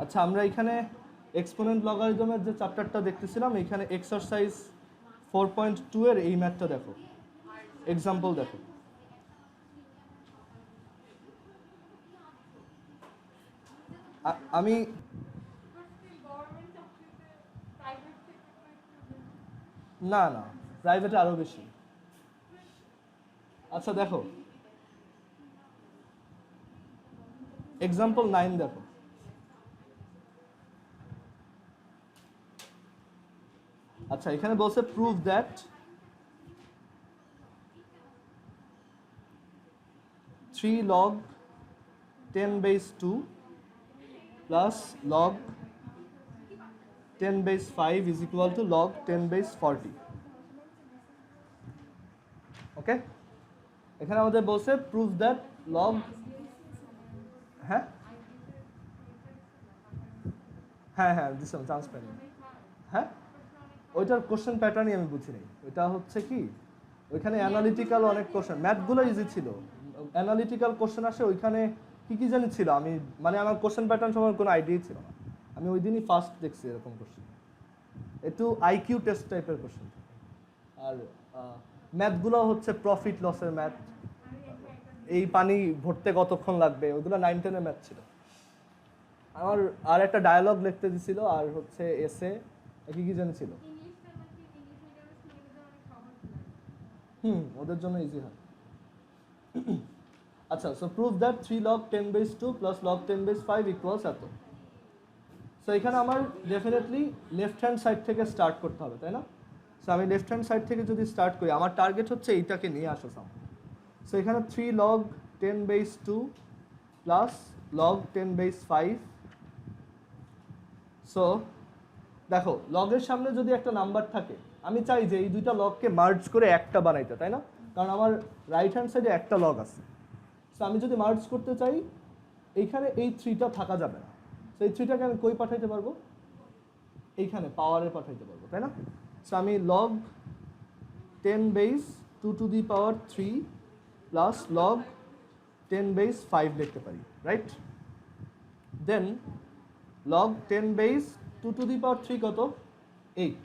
আচ্ছা, আমরা এখানে এক্সপোনেন্ট লগারিদমের যে চ্যাপ্টারটা দেখতেছিলাম, এখানে এক্সারসাইজ 4.2 এর এই ম্যাথটা দেখো, এক্সাম্পল দেখো। আমি না না, প্রাইভেটে আরো বেশি। আচ্ছা দেখো, এক্সাম্পল 9 দেখো। আচ্ছা, এখানে বলছে prove that 3 log 10 base 2 plus log 10 base 5 is equal to log 10 base 40. ওকে, এখানে আমাদের বলছে প্রুভ দ্যাট লগ, হ্যাঁ হ্যাঁ হ্যাঁ দিছিলাম, চান্স পাইনি। হ্যাঁ, ওইটার কোশ্চেন প্যাটার্নই আমি বুঝি নাই। ওইটা হচ্ছে কি, ওইখানে অ্যানালিটিক্যাল অনেক কোশ্চেন, ম্যাথগুলো ইজি ছিল, অ্যানালিটিক্যাল কোশ্চেন আসে ওইখানে। কি কি জানি ছিল, আমি মানে আমার কোশ্চেন প্যাটার্ন সম্পর্কে কোনো আইডিয়াই ছিল না। আমি ওই দিনই ফার্স্ট দেখছি এরকম কোশ্চেন, একটু আইকিউ টেস্ট টাইপের কোশ্চেন। আর ম্যাথগুলো হচ্ছে প্রফিট লসের ম্যাথ, এই পানি ভরতে কতক্ষণ লাগবে, ওইগুলো 9-10-এর ম্যাথ ছিল। আমার আর একটা ডায়ালগ লিখতে দিছিল, আর হচ্ছে এসে কি কি জানি ছিল। ওদের জন্য ইজি হয়। আচ্ছা, so prove that 3 log 10 base 2 plus log 10 base 5 equals এত। সো এখানে আমার ডেফিনেটলি লেফট হ্যান্ড সাইড থেকে স্টার্ট করতে হবে, তাই না? সো আমি লেফট হ্যান্ড সাইড থেকে যদি স্টার্ট করি, আমার টার্গেট হচ্ছে এইটাকে নিয়ে আসা সাম। সো এখানে 3 log 10 base 2 plus log 10 base 5। So দেখো, লগের সামনে যদি একটা নাম্বার থাকে, আমি চাই যে এই দুইটা লগকে মার্জ করে একটা বানাইতে, তাই না? কারণ আমার রাইট হ্যান্ড সাইডে একটা লগ আছে। সো আমি যদি মার্জ করতে চাই, এইখানে এই 3টা থাকা যাবে না। সো এই 3টাকে আমি কই পাঠাইতে পারবো? এইখানে পাওয়ারে পাঠাইতে পারবো, তাই না? সো আমি log 10 base 2 to the power 3 plus log 10 base 5 লিখতে পারি, right? Then log 10 base 2 to the power 3 কত? 8।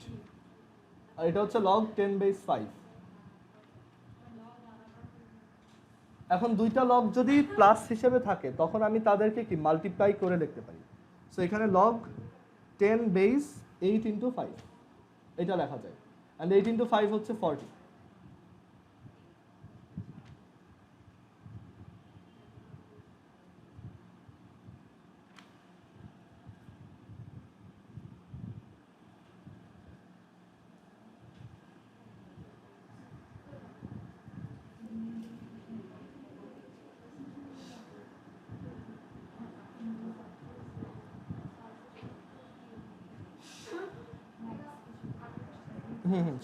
আর এটা হচ্ছে log 10 বেস 5। এখন দুইটা লগ যদি প্লাস হিসেবে থাকে, তখন আমি তাদেরকে কি মাল্টিপ্লাই করে লিখতে পারি। সো এখানে log 10 বেস 8 ইন্টু 5 এটা লেখা যায়, অ্যান্ড 8 ইন্টু 5 হচ্ছে 40।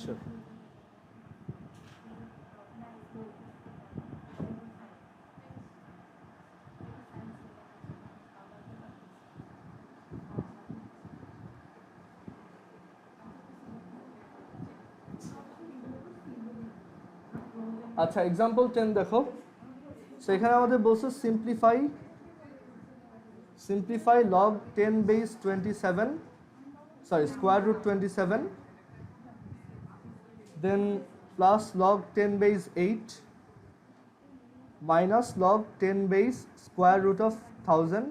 শিওর। আচ্ছা, এক্সাম্পল 10 দেখো। সেখানে আমাদের বলছে simplify log 10 base 27, sorry square root 27, then plus log 10 base 8 minus log 10 base square root of 1000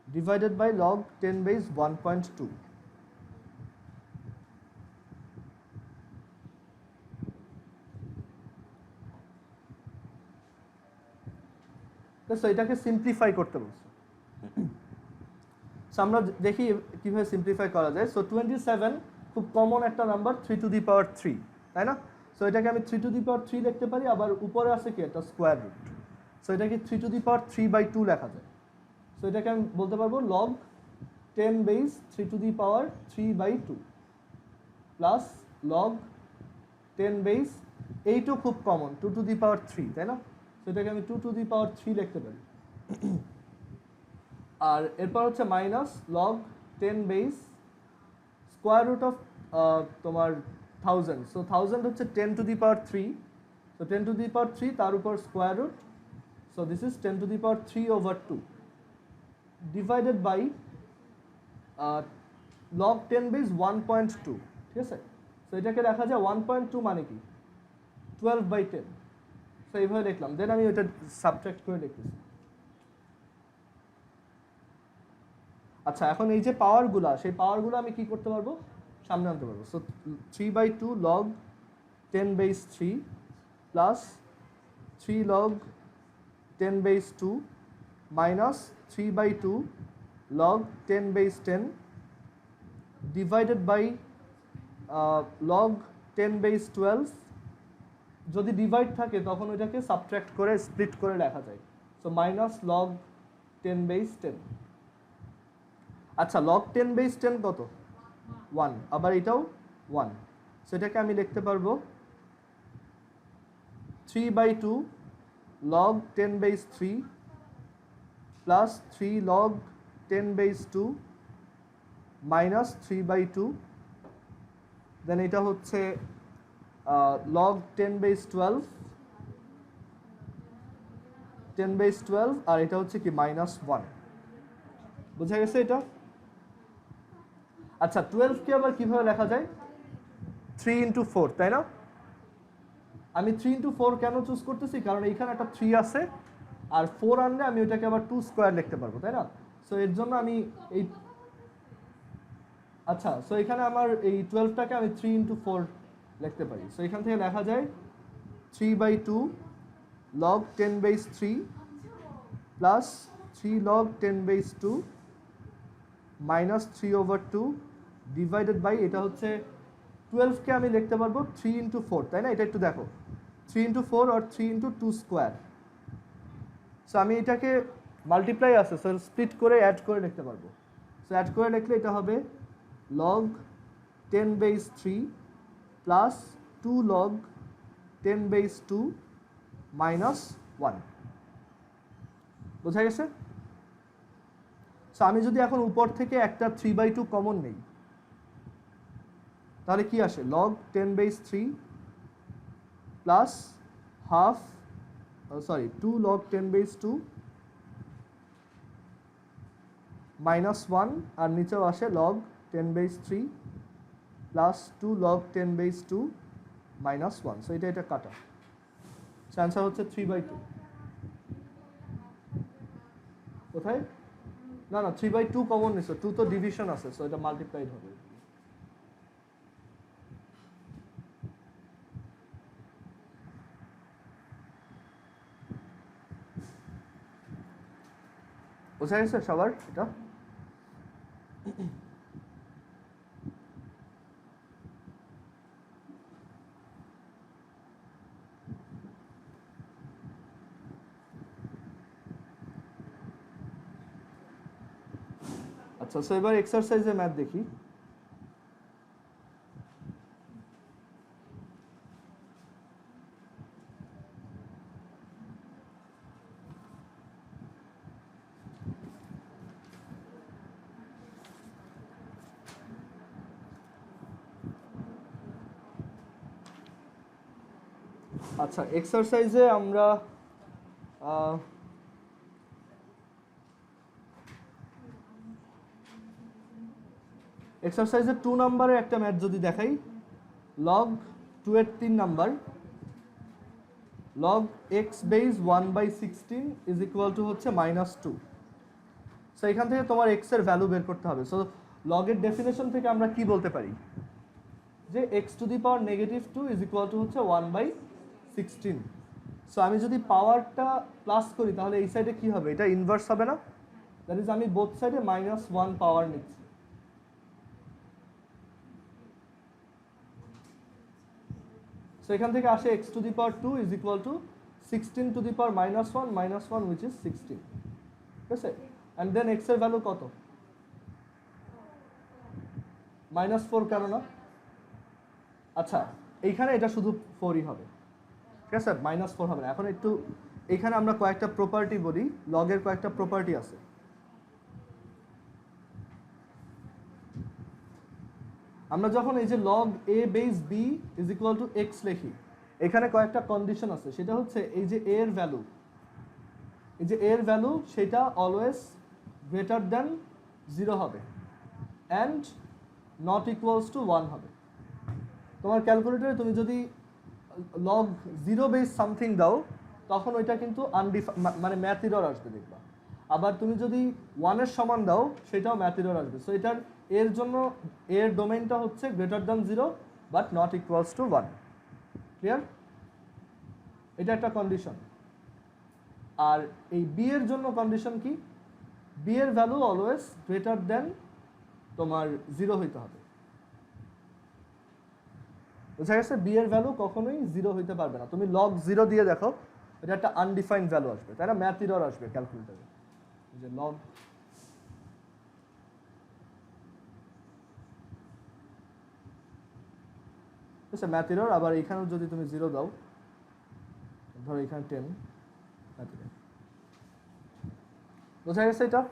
divided by log 10 base 1.2. তো এটাকে সিম্পলিফাই করতে বলছে। সো আমরা দেখি কিভাবে সিম্পলিফাই করা যায়। সো 27 খুব কমন একটা নাম্বার, 3 টু দি পাওয়ার 3, তাই না? সো এটাকে আমি 3 টু দি পাওয়ার 3 লিখতে পারি, আবার উপরে আছে কি একটা স্কোয়ার রুট। সো এটাকে 3 টু দি পাওয়ার 3/2 লেখা যায়। সো এটাকে আমি বলতে পারবো log 10 base 3 to the power 3/2 plus log 10 base, এইটু খুব কমন, 2 টু দি পাওয়ার 3, তাই না? সেটাকে আমি 2 টু দি পাওয়ার 3 লিখতে পারি। আর এরপর হচ্ছে minus log 10 base square root of তোমার 1000। সো 1000 হচ্ছে 10 to the power 3, so 10 to the power 3 তার উপর square root, so this is 10 to the power 3/2। Divided by log 10 base 1.2, ঠিক আছে? সো এটাকে দেখা যায় 1.2 মানে কি 12/10। সো এইভাবে লিখলাম, দেন আমি ওটা সাবট্রাক্ট করে লিখতেছি। আচ্ছা, এখন এই যে পাওয়ারগুলা, সেই পাওয়ারগুলো আমি কি করতে পারবো, সামনে আনতে পারবো। So 3/2 log 10 base 3 plus 3 log 10 base 2 minus 3/2 log 10 base 10 divided by log 10 base 12। যদি ডিভাইড থাকে তখন ওইটাকে সাবট্রাক্ট করে স্প্লিট করে লেখা যায়। So minus log 10 base 10। আচ্ছা, লগ 10 বেস 10 কত? 1। আবার এটাও 1। সেটাকে আমি লিখতে পারবো 3/2 log 10 base 3 plus 3 log 10 base 2 minus 3/2। দেন এটা হচ্ছে লগ 10 বেস 12 আর এটা হচ্ছে কি মাইনাস 1। বোঝা গেছে এটা? আচ্ছা, 12 কে আবার কিভাবে লেখা যায়? 3 × 4, তাই না? আমি 3 × 4 কেন চুজ করতেছি? কারণ এইখানে একটা 3 আছে, আর 4 আনলে আমি ওইটাকে আবার 2 স্কোয়ার লিখতে পারবো, তাই না? সো এর জন্য আমি এই, আচ্ছা, সো এখানে আমার এই 12টাকে আমি 3 × 4 লিখতে পারি। সো এখান থেকে লেখা যায় 3/2 log 10 base 3 plus 3 log 10 base 2 minus 3/2 divided by, এটা হচ্ছে 12কে আমি লিখতে পারবো 3 × 4, তাই না? এটা একটু দেখো, 3 × 4 আর 3 × 2 স্কোয়ার। সো আমি এটাকে মাল্টিপ্লাই আছে, সো স্প্লিট করে অ্যাড করে লিখতে পারবো। সো অ্যাড করে লিখলে এটা হবে log 10 base 3 plus 2 log 10 base 2 minus 1। বোঝা গেছে? সো আমি যদি এখন উপর থেকে একটা 3/2 কমন নেই, তাহলে কি আসে? Log 10 base 3 plus half, 2 log 10 base 2 minus 1, আর নিচেও আসে log 10 base 3 plus 2 log 10 base 2 minus 1। So এটা কাটা, অ্যান্সার হচ্ছে 3/2। কোথায়? না, 3/2 কমন নিছো, 2 তো ডিভিশন আছে, সো এটা মাল্টিপ্লাইড হবে। বোঝা গেছে সবার এটা? আচ্ছা, সো এবার এক্সারসাইজের ম্যাথ দেখি। আচ্ছা, এক্সারসাইজে আমরা এক্সারসাইজে 2 নাম্বারের একটা ম্যাথ যদি দেখাই, লগ 2 এর 3 number, log x base 1/16 is equal two হচ্ছে -2। সো এখান থেকে তোমার x এর ভ্যালু বের করতে হবে। সো লগের ডেফিনেশন থেকে আমরা কি বলতে পারি, যে x⁻2 ইজ ইকুয়াল টু হচ্ছে 1/16। সো আমি যদি পাওয়ারটা প্লাস করি তাহলে এই সাইডে কি হবে? এটা ইনভার্স হবে না? দ্যাট ইজ আমি বোথ সাইডে -1 পাওয়ার নিচ্ছি। সো এখান থেকে আসে x⁻2 is equal two 16 two the power -1 which is 16, ঠিক আছে? অ্যান্ড দেন x এর ভ্যালু কত? -4, কেন না? আচ্ছা, এইখানে এটা শুধু 4ই হবে, ঠিক আছে? -4 হবে না। এখন একটু এখানে আমরা কয়েকটা প্রপার্টি বলি, লগের কয়েকটা প্রপার্টি আছে। আমরা যখন এই যে log a base b is equal two x লিখি, এখানে কয়েকটা কন্ডিশন আছে। সেটা হচ্ছে এই যে a এর ভ্যালু, সেটা অলওয়েজ গ্রেটার দেন 0 হবে অ্যান্ড নট ইকুয়ালস টু 1 হবে। তোমার ক্যালকুলেটরে তুমি যদি লগ 0 বেস সামথিং দাও তখন ওইটা কিন্তু মানে ম্যাথ এরর আসবে দেখবা। আবার তুমি যদি 1 এর সমান দাও সেটাও ম্যাথ এরর আসবে। সো এটার এর জন্য এর ডোমেইনটা হচ্ছে greater than 0 but not equals to 1। Clear? এটা একটা কন্ডিশন। আর এই বি এর জন্য কন্ডিশন কি? বি এর ভ্যালু অলওয়েজ গ্রেটার দেন তোমার 0 হইতে হবে। বোঝা গেছে? বি এর ভ্যালু কখনোই 0 হইতে পারবে না। তুমি লগ 0 দিয়ে দেখো, এটা একটা আনডিফাইন্ড ভ্যালু আসবে, তাই না? ম্যাথ এরর আসবে ক্যালকুলেটরে, যে লগ ম্যাথ এরর। আবার এখানেও যদি তুমি 0 দাও, ধরো এখানে 10, ম্যাথ এরর। বোঝা গেছে এটা?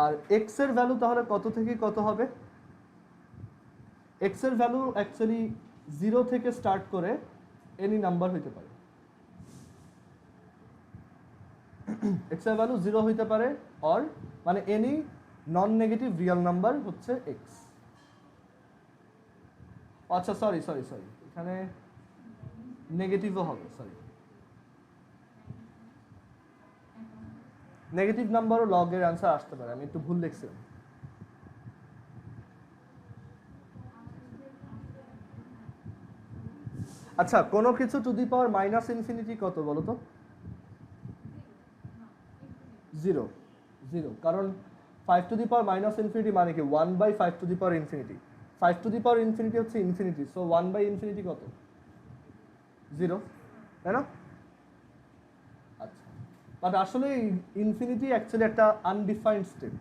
আর এক্স এর ভ্যালু তাহলে কত থেকে কত হবে? এক্স এর ভ্যালু অ্যাকচুয়ালি 0 থেকে স্টার্ট করে এনি নাম্বার হইতে পারে। এক্স এর ভ্যালু 0 হইতে পারে অর মানে any non negative real number হচ্ছে এক্স। আচ্ছা সরি, এখানে নেগেটিভও হবে, সরি। নেগেটিভ নাম্বারও লগের অ্যান্সার আসতে পারে, আমি একটু ভুল লিখছিলাম। আচ্ছা, কোনো কিছু two the power minus infinity কত বলো তো? 0, কারণ 5 two the power minus infinity মানে কি 1/5 two the power infinity. 5 two the power infinity হচ্ছে ইনফিনিটি, সো 1/ইনফিনিটি কত? 0, তাই না? আচ্ছা, বাট আসলে ইনফিনিটি অ্যাকচুয়ালি একটা আনডিফাইন্ড স্টেট।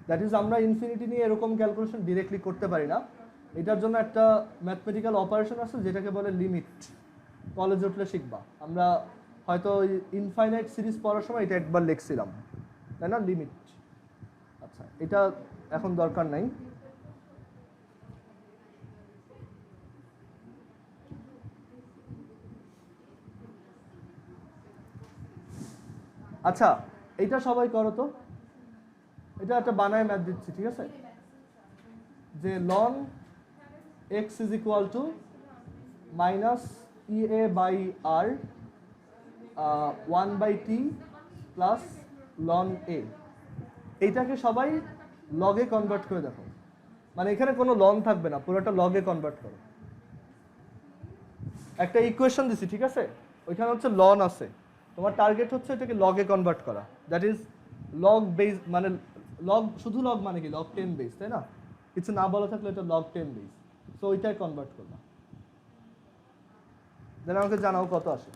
দ্যাট ইজ আমরা ইনফিনিটি নিয়ে এরকম ক্যালকুলেশন ডিরেক্টলি করতে পারি না। এটার জন্য একটা ম্যাথমেটিক্যাল অপারেশন আছে যেটাকে বলে লিমিট। কলেজে উঠলে শিখবা। আমরা হয়তো ইনফাইনাইট সিরিজ পড়ার সময় এটা একবার লিখছিলাম, তাই না? লিমিট। আচ্ছা, এটা এখন দরকার নাই। আচ্ছা, এটা সবাই করো তো। এটা একটা বানায় ম্যাথ দিচ্ছি, ঠিক আছে? যে ln X is equal to minus EA by R 1/t plus ln A. এইটাকে সবাই লগে কনভার্ট করে দেখো। মানে এখানে কোনো লন থাকবে না, পুরোটা লগে কনভার্ট করো। একটা ইকুয়েশন দিছি, ঠিক আছে? ওইখানে হচ্ছে লন আছে, তোমার টার্গেট হচ্ছে এটাকে লগে কনভার্ট করা। দ্যাট ইজ লগ বেস, মানে লগ, শুধু লগ মানে কি লগ 10 বেস, তাই না? কিছু না বলা থাকলে এটা লগ 10 বেস। সো ওইটাই কনভার্ট করবা। দেন আমাকে জানাও কত আসে।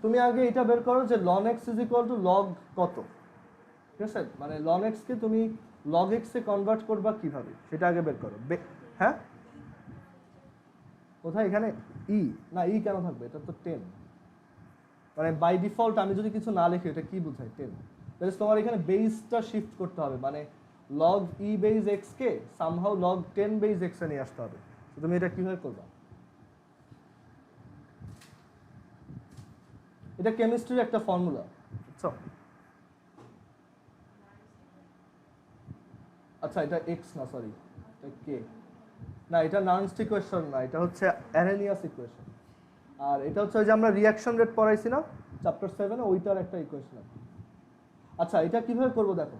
তুমি আগে এটা বের করো যে ln x is equal to log কত, ঠিক আছে? মানে ln x কে তুমি log x এ কনভার্ট করবা কিভাবে সেটা আগে বের করো। হ্যাঁ, কোথায়? এখানে ই না, ই কেন থাকবে? এটা তো 10। মানে বাই ডিফল্ট আমি যদি কিছু না লিখি এটা কি বোঝায়? 10। তাহলে তোমার এখানে বেসটা শিফট করতে হবে, মানে log e বেস x কে সামহাউ log 10 বেস x এ নিয়ে আসতে হবে। তো তুমি এটা কিভাবে করবা? এটা কেমিস্ট্রির একটা ফর্মুলা, বুঝছো? আচ্ছা, এটা x না, সরি, এটা k। না, এটা নার্নস্ট ইকুয়েশন না, এটা হচ্ছে অ্যারেনিয়াস ইকুয়েশন। আর এটা হচ্ছে ওই যে আমরা রিঅ্যাকশন রেট পড়াইছি না চ্যাপ্টার 7-এ, ওইটার একটা ইকুয়েশন আছে। আচ্ছা, এটা কিভাবে করব দেখো।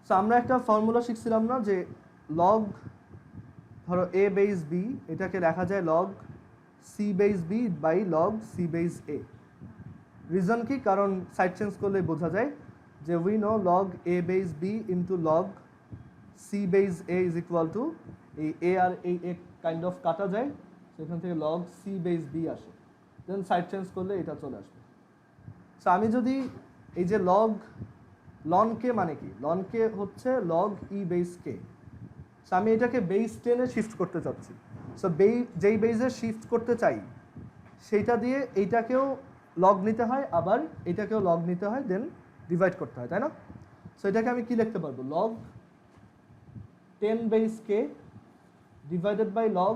সো আমরা একটা ফর্মুলা শিখছিলাম না যে লগ, ধরো a বেস b, এটাকে লেখা যায় log c base b by log c base a। Reason কি? কারণ সাইড চেঞ্জ করলে বোঝা যায় যে we know log a base b into log c base a is equal to, এই a আর এই a কাইন্ড অফ কাটা যায়, সেখান থেকে লগ c বেস b আসে, দেন সাইড চেঞ্জ করলে এটা চলে আসবে। সো আমি যদি এই যে লগ লন কে মানে কি, লন কে হচ্ছে লগ ই বেস কে। সো আমি এটাকে বেস 10-এ শিফট করতে চাচ্ছি। সো যেই বেসে শিফট করতে চাই সেইটা দিয়ে এইটাকেও লগ নিতে হয়, আবার এটাকেও লগ নিতে হয়, দেন ডিভাইড করতে হয়, তাই না? সো এটাকে আমি কি লিখতে পারবো, log 10 base K divided by log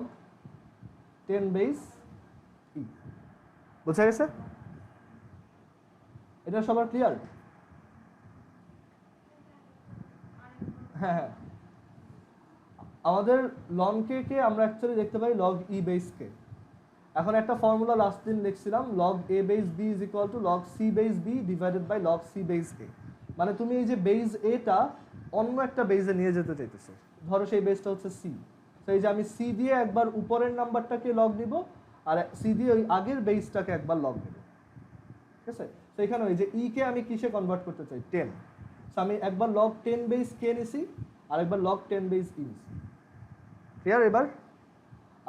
10 base E. বোঝা গেছে? এটা সবার ক্লিয়ার? হ্যাঁ হ্যাঁ, আমাদের লন কে কে আমরা অ্যাকচুয়ালি দেখতে পাই লগ ই বেস কে। এখন একটা ফর্মুলা লাস্ট দিন লিখছিলাম, log A base B is equal to log C base B divided by log C base A. মানে তুমি এই যে বেস এটা অন্য একটা বেসে নিয়ে যেতে চাইতেছো, ধরো সেই বেসটা হচ্ছে সি। তো এই যে আমি সি দিয়ে একবার উপরের নাম্বারটাকে লগ নিব, আর সি দিয়ে ওই আগের বেসটাকে একবার লগ নেব, ঠিক আছে? তো এখানে ওই যে ই কে আমি কিসে কনভার্ট করতে চাই, 10। সো আমি একবার লগ 10 বেস কে নিছি, আর একবার লগ 10 বেস ই নিছি। ক্লিয়ার এবার?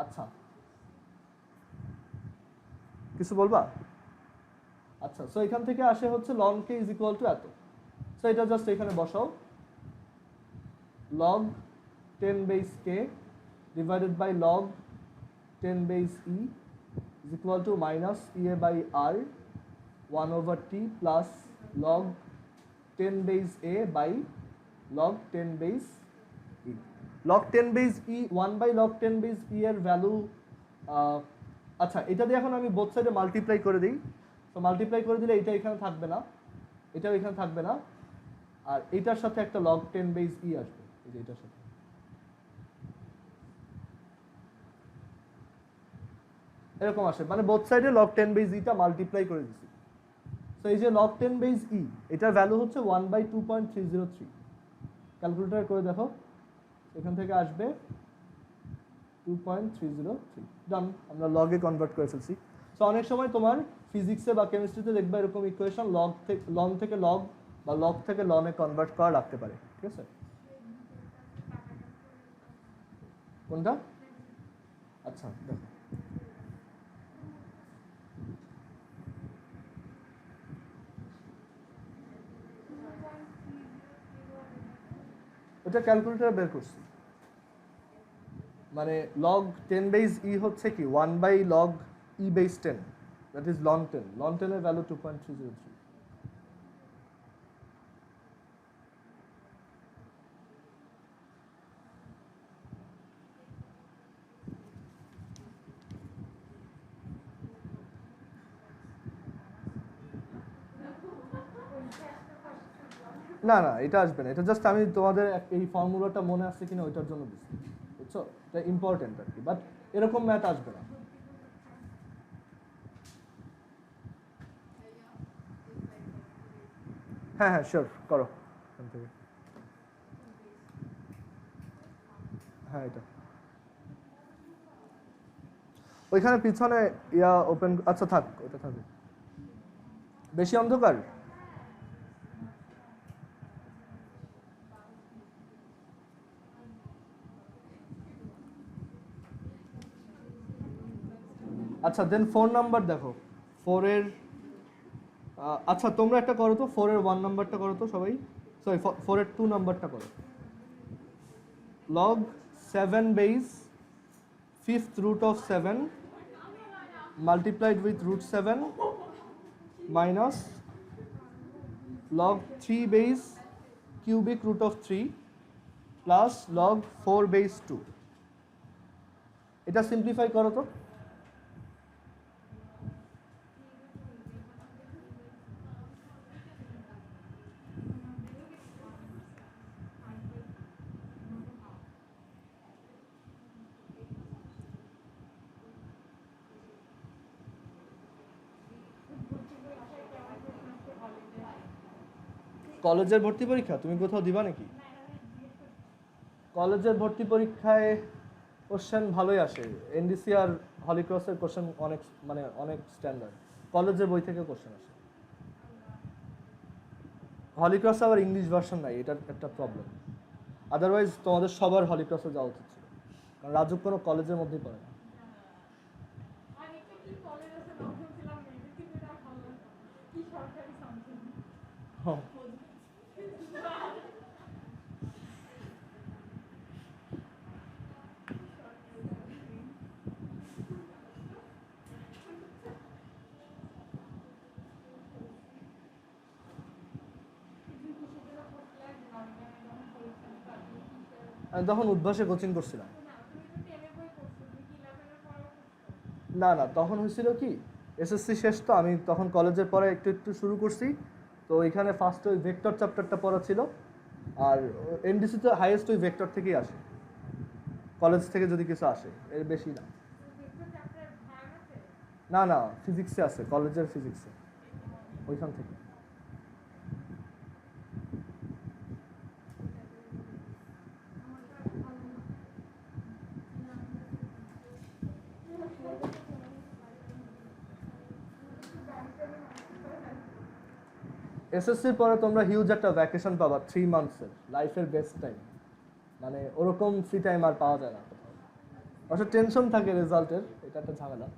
আচ্ছা, কিছু বলবা? আচ্ছা, সো এখান থেকে আসে হচ্ছে ln K is equal to এত। সো এটা জাস্ট এখানে বসাও, log 10 base K divided by log 10 base E is equal to minus EA by R 1/t plus log 10 base A by log 10 base E. Log 10 base E 1 by log 10 base E এর ভ্যালু, আচ্ছা এটা দিয়ে এখন আমি both সাইডে multiply করে দিই। তো মাল্টিপ্লাই করে দিলে এটা এখানে থাকবে না, এটাও এখানে থাকবে না, আর এটার সাথে একটা লগ 10 বেস ই আসবে, এই যে এটার সাথে। এরকম আসে, মানে বোথ সাইডে লগ 10 বেস ইটা মাল্টিপ্লাই করে দিছি। তো এই যে লগ 10 বেস ই, এটার ভ্যালু হচ্ছে 1/2.303। ক্যালকুলেটর করে দেখো, এখান থেকে আসবে 2.303। ডান, আমরা লগে কনভার্ট করে ফেলছি। সো অনেক সময় তোমার ফিজিক্সে বা কেমিস্ট্রিতে দেখবে এরকম ইকুয়েশন লন থেকে লগ বা লগ থেকে লনে কনভার্ট করা লাগতে পারে, ঠিক আছে? কোনটা? আচ্ছা দেখো, ওটা ক্যালকুলেটর বের করছি। মানে লগ 10 বেস ই হচ্ছে কি 1 by log E base 10, that is লন 10। লন 10 এর ভ্যালু 2.303। না না, এটা আসবে না, এটা জাস্ট আমি তোমাদের এই ফর্মুলাটা মনে আসছে কিনা ওইটার জন্য দিচ্ছি, বুঝছো? এটা ইম্পর্টেন্ট আর কি, বাট এরকম ম্যাথ আসবে না। হ্যাঁ হ্যাঁ শিওর, করো এখান থেকে। হ্যাঁ এটা ওইখানে পিছনে ইয়া ওপেন, আচ্ছা থাক, ওটা থাকবে। বেশি অন্ধকার? আচ্ছা দেন 4 নাম্বার দেখো, 4 এর আচ্ছা তোমরা একটা করো তো, 4 এর 1 নাম্বারটা করো তো সবাই, সরি 4 এর 2 নাম্বারটা করো। Log 7 base 5th root of 7 multiplied with root 7 minus log 3 base cubic root of 3 plus log 4 base 2। এটা সিম্পলিফাই করো তো। কলেজের ভর্তি পরীক্ষা তুমি কোথাও দিবা নাকি? কলেজের ভর্তি পরীক্ষায় কোশ্চেন ভালোই আসে। এনডিসি আর হলিক্রসের কোশ্চেন অনেক মানে অনেক স্ট্যান্ডার্ড। কলেজের বই থেকে কোশ্চেন আসে। হলিক্রস আবার ইংলিশ ভার্সন নাই, এটা একটা প্রবলেম। আদারওয়াইজ তোমাদের সবার হলিক্রসে যাওয়া উচিত ছিল, কারণ রাজুক কোনো কলেজের মধ্যেই পড়ে না। হ্যাঁ। আমি তখন উদ্ভাসে কোচিং করছিলাম। না না, তখন হয়েছিল কি, এসএসসি শেষ তো, আমি তখন কলেজের পরে একটু একটু শুরু করছি। তো এখানে ফার্স্ট ওই ভেক্টর চ্যাপ্টারটা পড়া ছিল, আর এনডিসিতে হাইয়েস্ট ওই ভেক্টর থেকেই আসে, কলেজ থেকে যদি কিছু আসে, এর বেশি না। না না, ফিজিক্সে আছে, কলেজের ফিজিক্সে, ওইখান থেকে। এসএসসির পরে তোমরা হিউজ একটা ভ্যাকেশন পাবা, 3 মান্থসের, লাইফের বেস্ট টাইম। মানে ওরকম ফ্রি টাইম আর পাওয়া যায় না কোথাও। অবশ্য টেনশন থাকে রেজাল্টের, এটা একটা ঝামেলা।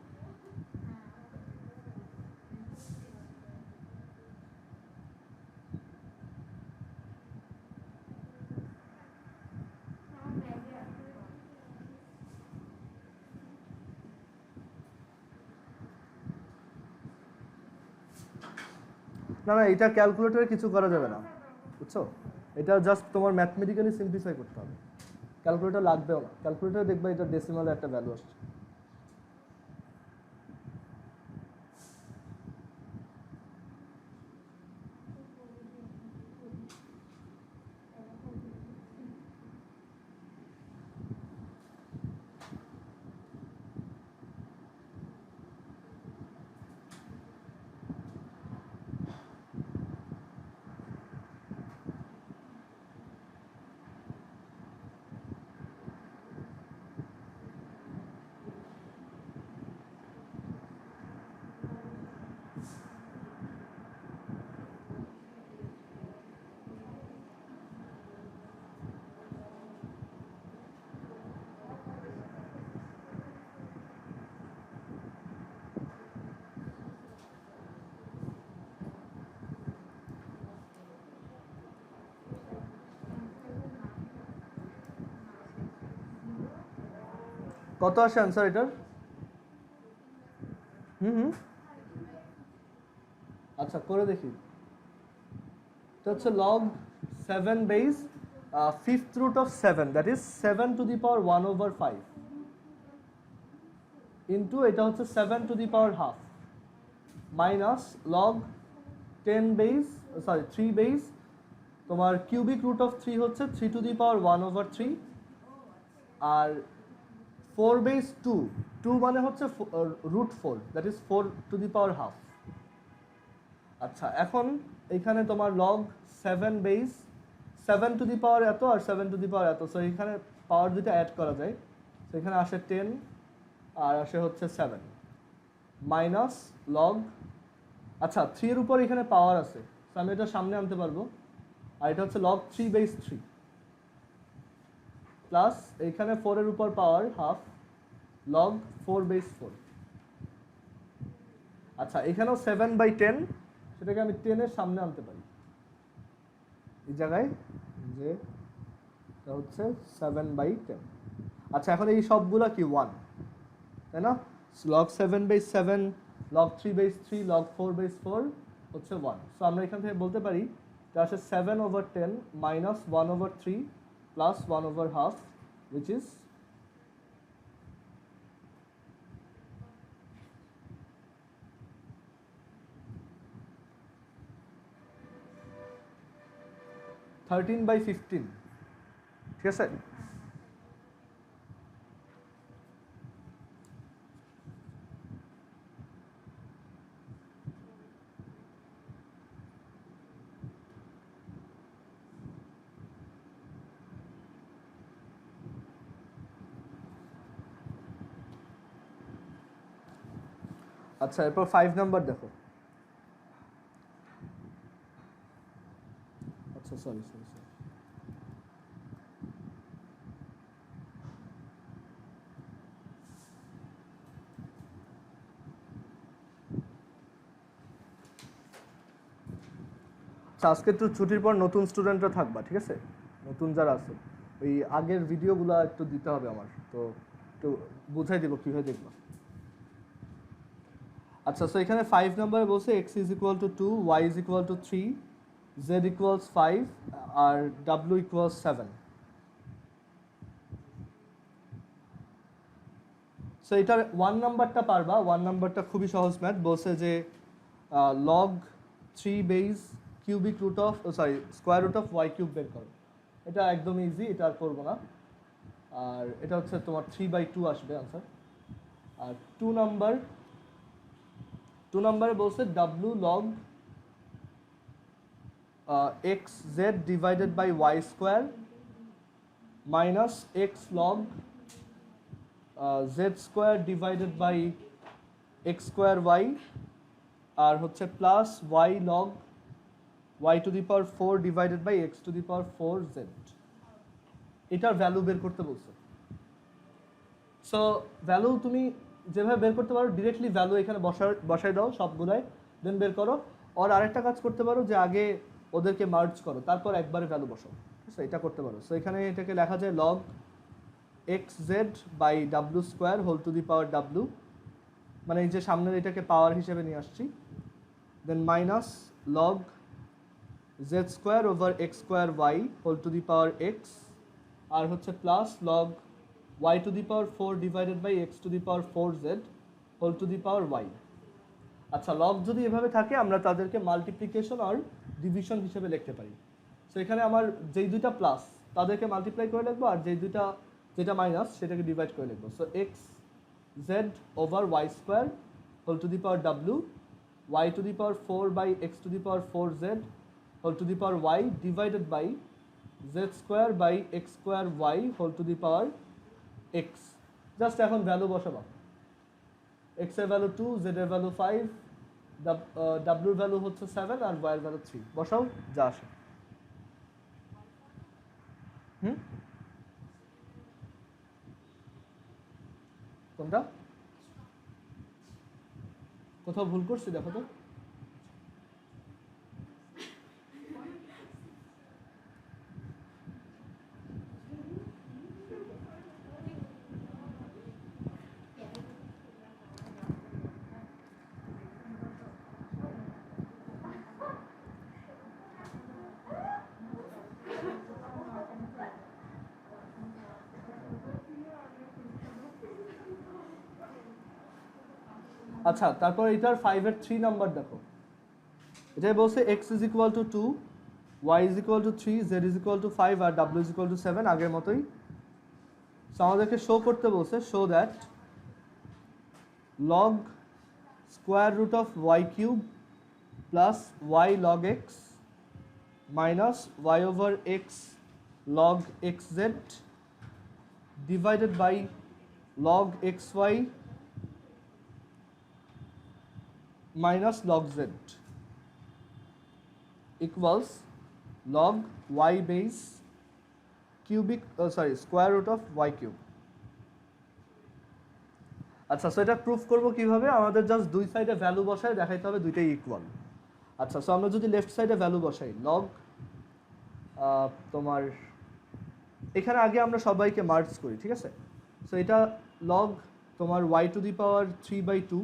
না না, এটা ক্যালকুলেটরে কিছু করা যাবে না, বুঝছো? এটা জাস্ট তোমার ম্যাথমেটিক্যালি সিম্পলিফাই করতে হবে, ক্যালকুলেটর লাগবেও না। ক্যালকুলেটরে দেখবে এটা ডেসিমালে একটা ভ্যালু আসছে। কত আসে অ্যান্সার এটার? হুম, আচ্ছা করে দেখি। এটা হচ্ছে log 7 base 5th root of 7, that is 7 to the power 1/5, into এটা হচ্ছে 7 to the power half, minus log 10 base, sorry 3 base, তোমার কিউবিক রুট অফ 3 হচ্ছে 3 to the power 1/3, R 4 base 2, 2 মানে হচ্ছে root 4, that is 4 to the power half. আচ্ছা, এখন এখানে তোমার log 7 base 7 to the power এত আর 7 টু দি পাওয়ার এত, সো এখানে পাওয়ার দুটো অ্যাড করা যায়, সো এখানে আসে 10 আর আসে হচ্ছে 7, মাইনাস লগ, আচ্ছা 3 এর উপর এখানে পাওয়ার আছে, সো আমি এটা সামনে আনতে পারবো, আর এটা হচ্ছে লগ 3 বেস 3, প্লাস এইখানে 4 এর উপর পাওয়ার হাফ, লগ 4 বেস 4। আচ্ছা, এখানেও 7/10, সেটাকে আমি 10 এর সামনে আনতে পারি এই জায়গায়, যে এটা হচ্ছে 7/10। আচ্ছা, এখন এই সবগুলা কি 1, তাই না? লগ 7/7, লগ 3/3, লগ 4/4 হচ্ছে 1, সো আমরা এখান থেকে বলতে পারি এটা আসে 7/10 মাইনাস 1/3 প্লাস 1/2, which is 13/15, ঠিক আছে? আচ্ছা এরপর 5 নাম্বার দেখো। আচ্ছা সরি সরি সরি, আজকে একটু ছুটির পর নতুন স্টুডেন্টরা থাকবা, ঠিক আছে? নতুন যারা আছে ওই আগের ভিডিওগুলো একটু দিতে হবে আমার, তো একটু বুঝাই দিব কীভাবে দেখবা। আচ্ছা সো এখানে 5 নাম্বারে বলছে x is equal to 2, y is equal to 3, z equals 5 আর w ইকুয়ালস 7। সো এটার 1 নাম্বারটা পারবা, 1 নাম্বারটা খুবই সহজ ম্যাথ। বলছে যে log 3 base cubic root of square root of Y cube বের করো। এটা একদম ইজি, এটা আর করবো না। আর এটা হচ্ছে তোমার 3/2 আসবে আনসার। আর 2 নাম্বারে বলছে W log X Z divided by Y square minus X log Z square divided by X square Y, আর হচ্ছে plus Y log Y to the power 4 divided by X to the power 4 Z. এটার value বের করতে বলছে। So value তুমি যেভাবে বের করতে পারো, ডিরেক্টলি ভ্যালু এখানে বসাই দাও সবগুলাই, দেন বের করো। আর আরেকটা কাজ করতে পারো যে আগে ওদেরকে মার্জ করো, তারপর একবারে ভ্যালু বসাও, ঠিক আছে? এটা করতে পারো। সো এখানে এটাকে লেখা যায় log X Z by W square whole to the power W, মানে এই যে সামনের এটাকে পাওয়ার হিসেবে নিয়ে আসছি, than minus log Z square over x square Y whole to the power x, আর হচ্ছে plus log y to the power 4 divided by x to the power 4z whole to the power y। আচ্ছা log যদি এভাবে থাকে আমরা তাদেরকে multiplication আর division হিসেবে লিখতে পারি। সো এখানে আমার যেই দুইটা প্লাস তাদেরকে মাল্টিপ্লাই করে লিখবো, আর যেই দুইটা যেটা মাইনাস সেটাকে ডিভাইড করে লিখবো। So X Z over Y square whole to the power W Y to the power 4 by X to the power 4z whole to the power y divided by Z square by X square Y whole to the power x। Just এখন value বসাবা, x এর value 2, z এর value 5, w এর value হচ্ছে 7 আর y এর value 3, বসাও যা আসে। কোনটা কোথাও ভুল করছি দেখো তো। আচ্ছা তারপর এটার 5 এর 3 নাম্বার দেখো। এটাই বলছে x is equal to 2, y is equal to 3, z is equal to 5 আর w ইজ ইকুয়াল টু 7 আগের মতোই। সো আমাদেরকে শো করতে বলছে show that log square root of Y cube plus Y log X minus Y over X log X Z divided by log X Y minus log z equals log y base cubic square root of y cube। আচ্ছা so এটা proof করব কিভাবে, আমাদের just দুই সাইডে value বসাই দেখাইতে হবে দুইটাই ইকুয়াল। আচ্ছা সো আমরা যদি লেফট সাইডে ভ্যালু বসাই লগ তোমার এখানে আগে আমরা সবাইকে মার্জ করি, ঠিক আছে? সো এটা লগ তোমার y two the power 3/2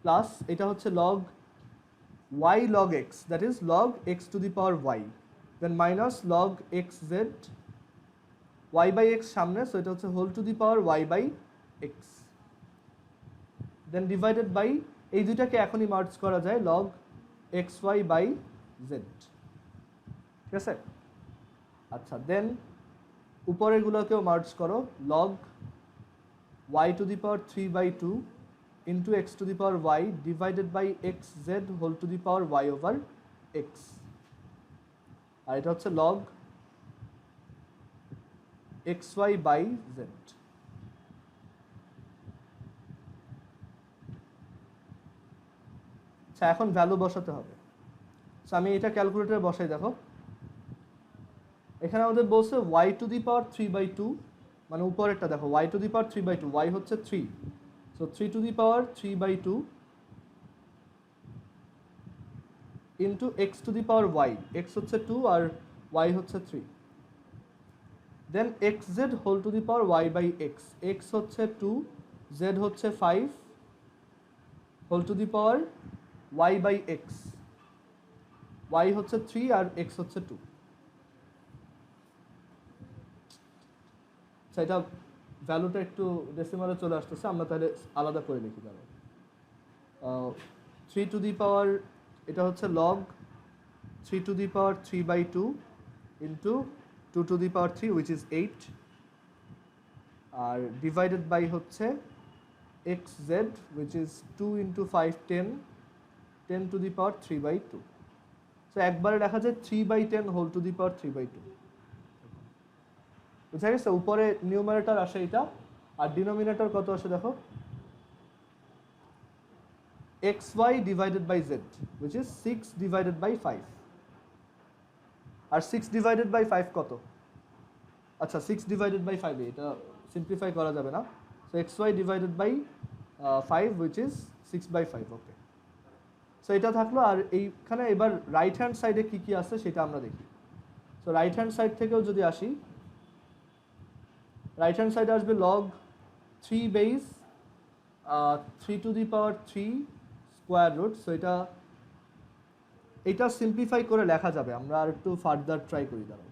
plus এটা হচ্ছে log y log x, that is log x to the power y, then minus log x z, y by x সামনে, so এটা হচ্ছে whole to the power y by x, then divided by এই দুইটাকে এখনই merge করা যায় log xy by z, ঠিক আছে? আচ্ছা দেন উপরেরগুলোকেও মার্জ করো log y to the power 3/2 into x to the power y divided by xz whole to the power y over x, আর এটা হচ্ছে log xy by z। আচ্ছা এখন ভ্যালু বসাতে হবে। সো আমি এটা ক্যালকুলেটরে বসাই, দেখো এখানে আমাদের বলছে y টু দি পাওয়ার 3/2, মানে উপরেরটা দেখো y two the power 3/2, y হচ্ছে 3, so 3 to the power 3/2 into x to the power y, x হচ্ছে 2 আর y হচ্ছে 3, দেন x Z whole to the power y বাই এক্স, এক্স হচ্ছে 2, জেড হচ্ছে 5 whole to the power y বাই x, y হচ্ছে 3 আর x হচ্ছে 2। এটা ভ্যালুটা একটু ডেসিমালে চলে আসতেছে, আমরা তাহলে আলাদা করে লিখি। তাহলে 3 টু দি পাওয়ার, এটা হচ্ছে log 3 to the power 3/2 into 2 to the power 3 which is 8, আর ডিভাইডেড বাই হচ্ছে x z which is 2 into 5 10, 10 to the power 3/2। So একবারে লেখা যায় 3/10 হোল টু দি পাওয়ার 3/2। বুঝা গেছে? উপরে নিউমারেটর আসে এটা, আর ডিনোমিনেটর কত আসে দেখো, xy divided by z which is 6 divided by 5, আর 6 ডিভাইডেড বাই 5 কত? আচ্ছা 6 ডিভাইডেড বাই 5, এটা সিম্পলিফাই করা যাবে না, so xy divided by 5 which is 6/5। Okay, so এটা থাকলো। আর এইখানে এবার রাইট হ্যান্ড সাইডে কি কি আছে সেটা আমরা দেখি। সো রাইট হ্যান্ড সাইড থেকেও যদি আসি, রাইট হ্যান্ড সাইডে আসবে log 3 base 3 to the power 3 square root. So এটা সিম্পলিফাই করে লেখা যাবে, আমরা আর একটু ফার্দার ট্রাই করি। দাঁড়াও,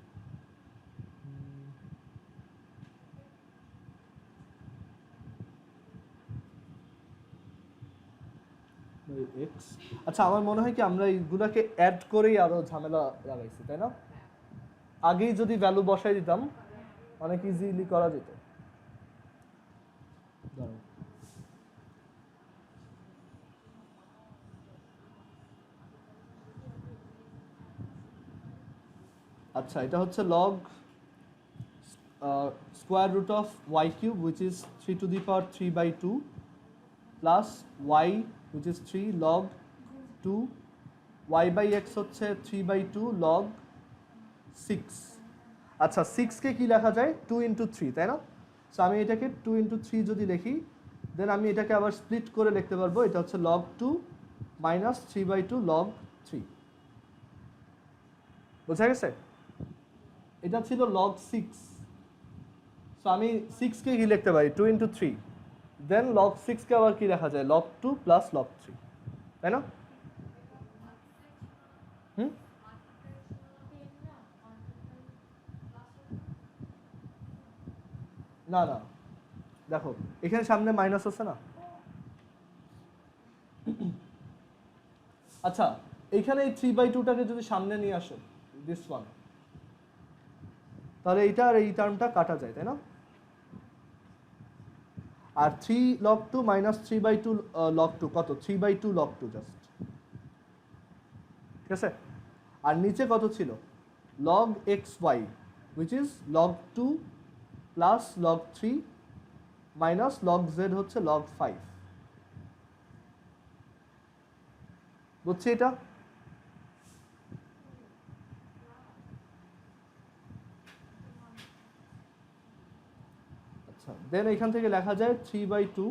এক্স, আচ্ছা আমার মনে হয় কি আমরা এইগুলাকে অ্যাড করেই আরো ঝামেলা লাগাইছি, তাই না? আগেই যদি ভ্যালু বসাই দিতাম অনেক ইজিলি করা যেত। দাঁড়াও, আচ্ছা এটা হচ্ছে log square root of y cube which is 3 to the power 3/2 plus y which is 3 log 2, y বাই এক্স হচ্ছে 3/2 লগ 6। আচ্ছা 6কে কি লেখা যায়? 2 ইন্টু 3, তাই না? সো আমি এটাকে 2 ইন্টু 3 যদি লিখি, দেন আমি এটাকে আবার স্প্লিট করে লিখতে পারবো, এটা হচ্ছে লগ 2 মাইনাস 3/2 লগ 3। বোঝা গেছে? এটা ছিল লগ 6, সো আমি 6কে কি লিখতে পারি? 2 ইন্টু 3, দেন লগ 6কে আবার কি লেখা যায়? লগ 2 প্লাস লগ 3, তাই না? না না, দেখো এখানে সামনে মাইনাস আছে না? আচ্ছা এইখানে এই 3/2টাকে যদি সামনে নিয়ে আসো, দিস ওয়ান, তাহলে এইটা আর এই টার্মটা কাটা যায়, তাই না? আর 3 log 2 মাইনাস 3/2 log 2 কত? 3/2 log 2 জাস্ট, ঠিক আছে? আর নিচে কত ছিল? log xy which is log 2 plus log 3 minus log z হচ্ছে log 5। বুঝছি এটা? আচ্ছা দেন এখান থেকে লেখা যায় 3/2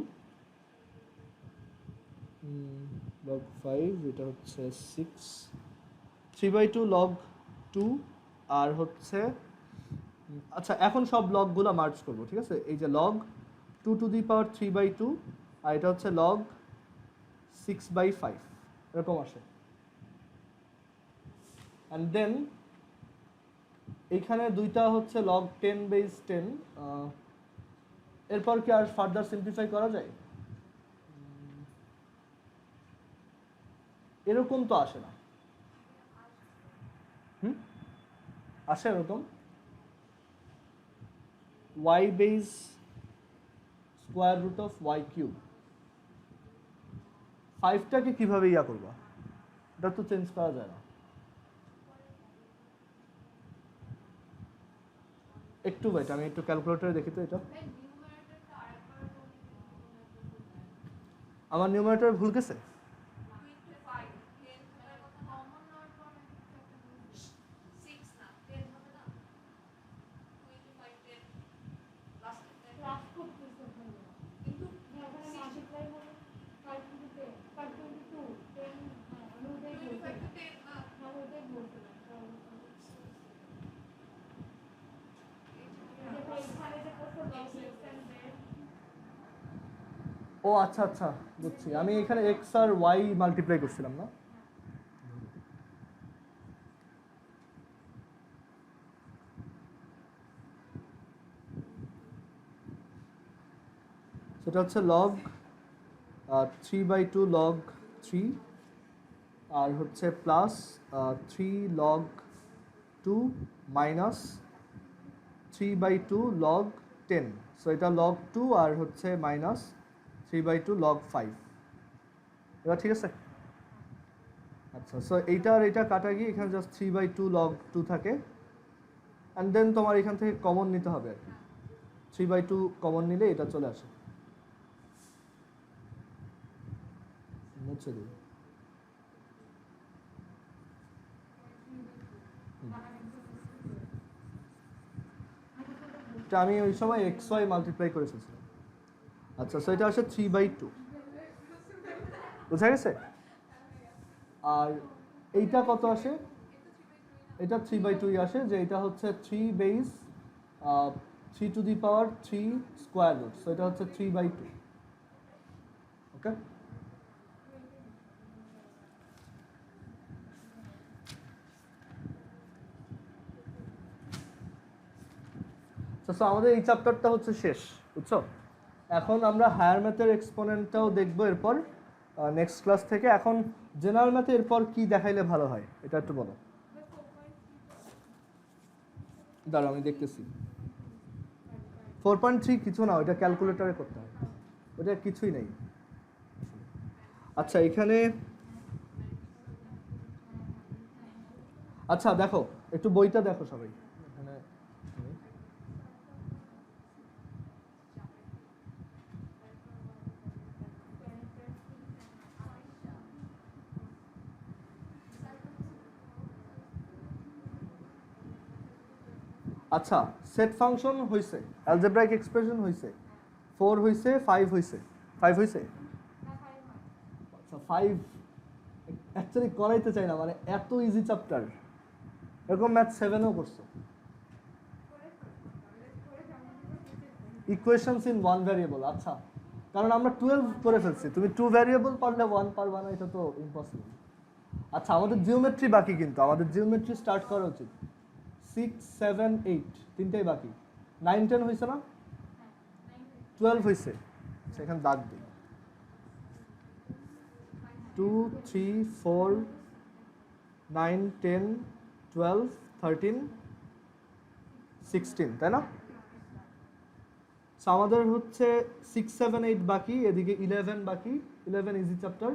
log 5, এটা হচ্ছে 6, 3/2 log 2, আর হচ্ছে আচ্ছা এখন সব লগগুলো মার্জ করব, ঠিক আছে? এই যে log 2 টু দি পাওয়ার 3/2 আর এটা হচ্ছে log 6/5, এরকম আসে। অ্যান্ড দেন এইখানে দুইটা হচ্ছে log 10 বেস 10, এরপর কি আর ফার্দার সিম্পলিফাই করা যায়? এরকম তো আসে না, আসে এরকম y base square root of y cube. 5টাকে কিভাবে ইয়া করবা? এটা তো চেঞ্জ করা যায় না। একটু ওয়েট, আমি একটু ক্যালকুলেটরে দেখি তো। এটা আমার নিউমারেটর ভুল গেছে। ও আচ্ছা আচ্ছা, বুঝছি। আমি এখানে এক্স আর ওয়াই মাল্টিপ্লাই করছিলাম না। সেটা হচ্ছে লগ 3/2 লগ 3, আর হচ্ছে plus 3 log 2 minus 3/2 log 10। So এটা লগ 2 আর হচ্ছে মাইনাস 3/2 লগ 5। এবার ঠিক আছে। আচ্ছা, সো এইটা আর এটা কাটা গিয়ে এখানে জাস্ট 3/2 লগ 2 থাকে, অ্যান্ড দেন তোমার এখান থেকে কমন নিতে হবে আর কি। 3/2 কমন নিলে এটা চলে আসে, মুছে দিই। এটা আমি ওই সময় এক্স ওয়াই মাল্টিপ্লাই করে ফেলছিলাম। আচ্ছা, সো এটা আসে 3/2, বুঝা গেছে। আর এইটা কত আসে? এটা 3/2 আসে, যে এটা হচ্ছে 3 base 3 to the power 3 square root. So এটা হচ্ছে 3/2। ওকে, সো আমাদের এই চ্যাপ্টারটা হচ্ছে শেষ, বুঝছো। এখন আমরা হায়ার ম্যাথের এক্সপোনেন্টটাও দেখবো এরপর নেক্সট ক্লাস থেকে। এখন জেনারেল ম্যাথে এরপর কি দেখাইলে ভালো হয় এটা একটু বলো। দাঁড়াও আমি দেখতেছি। 4.3 কিছু না, ওইটা ক্যালকুলেটরে করতে হয়, ওটা কিছুই নেই। আচ্ছা এখানে, আচ্ছা দেখো একটু বইটা দেখো সবাই এখানে। আচ্ছা, সেট ফাংশন হইছে, অ্যালজেব্রাইক এক্সপ্রেশন হইছে, 4 হইছে, 5 হইছে। 5 হইছে? আচ্ছা 5 অ্যাকচুয়ালি করাইতে চাই না, মানে এত ইজি চ্যাপ্টার। এরকম ম্যাথ 7ও করছো। ইকুয়েশনস ইন 1 ভ্যারিয়েবল, আচ্ছা কারণ আমরা 12 করে ফেলছি, তুমি 2 ভ্যারিয়েবল পারলে 1 পারবা না, এটা তো ইম্পসিবল। আচ্ছা আমাদের জিওমেট্রি বাকি, কিন্তু আমাদের জিওমেট্রি স্টার্ট করা উচিত। 6, 7, 8 তিনটাই বাকি। 9, 10 হয়েছে না? 12 হয়েছে, সেখানে দাগ দিই। 2, 3, 4, 9, 10, 12, 13, 16, তাই না? সো আমাদের হচ্ছে 6, 7, 8 বাকি, এদিকে 11 বাকি। 11 ইজি চ্যাপ্টার,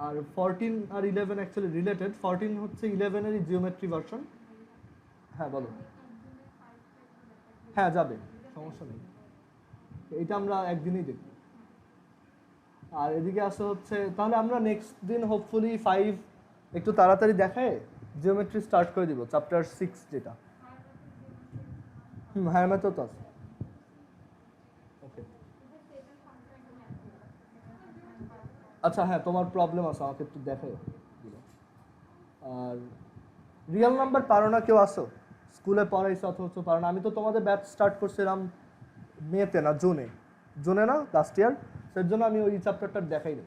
আর 14 আর 11 অ্যাকচুয়ালি রিলেটেড। 14 হচ্ছে 11-এরই জিওমেট্রি ভার্সন। হ্যাঁ বলো। হ্যাঁ যাবে, সমস্যা নেই, এটা আমরা একদিনই দেখব। আর এদিকে আসে হচ্ছে, তাহলে আমরা নেক্সট দিন হোপফুলি 5 একটু তাড়াতাড়ি দেখায় জিওমেট্রি স্টার্ট করে দিব, চ্যাপ্টার 6 যেটা। হ্যাঁ ম্যাথও তো আছে। ওকে, আচ্ছা হ্যাঁ তোমার প্রবলেম আছে, আমাকে একটু দেখাই। আর রিয়েল নাম্বার পারো না কেউ? আসো স্কুলে পড়াইছো অথচ পারো না। আমি তো তোমাদের ব্যাচ স্টার্ট করছিলাম মেতে না জুনে, জুনে না লাস্ট ইয়ার, সেই জন্য আমি ওই চ্যাপ্টারটা দেখাই নি।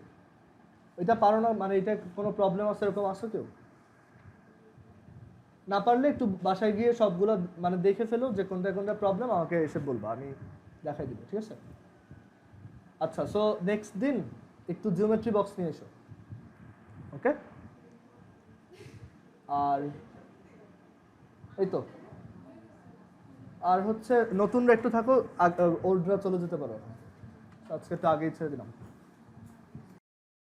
এটা পারো না মানে এটা কোনো প্রবলেম আছে এরকম আসো কেউ? না পারলে একটু বাসায় গিয়ে সবগুলো মানে দেখে ফেলো, যে কোনটা কোনটা প্রবলেম আমাকে এসে বলবা, আমি দেখাই দিব, ঠিক আছে? আচ্ছা, সো নেক্সট দিন একটু জিওমেট্রি বক্স নিয়ে এসো, ওকে? আর এই তো, আর হচ্ছে নতুনরা একটু থাকো, ওল্ডরা চলে যেতে পারো, আজকে একটু আগেই ছেড়ে দিলাম।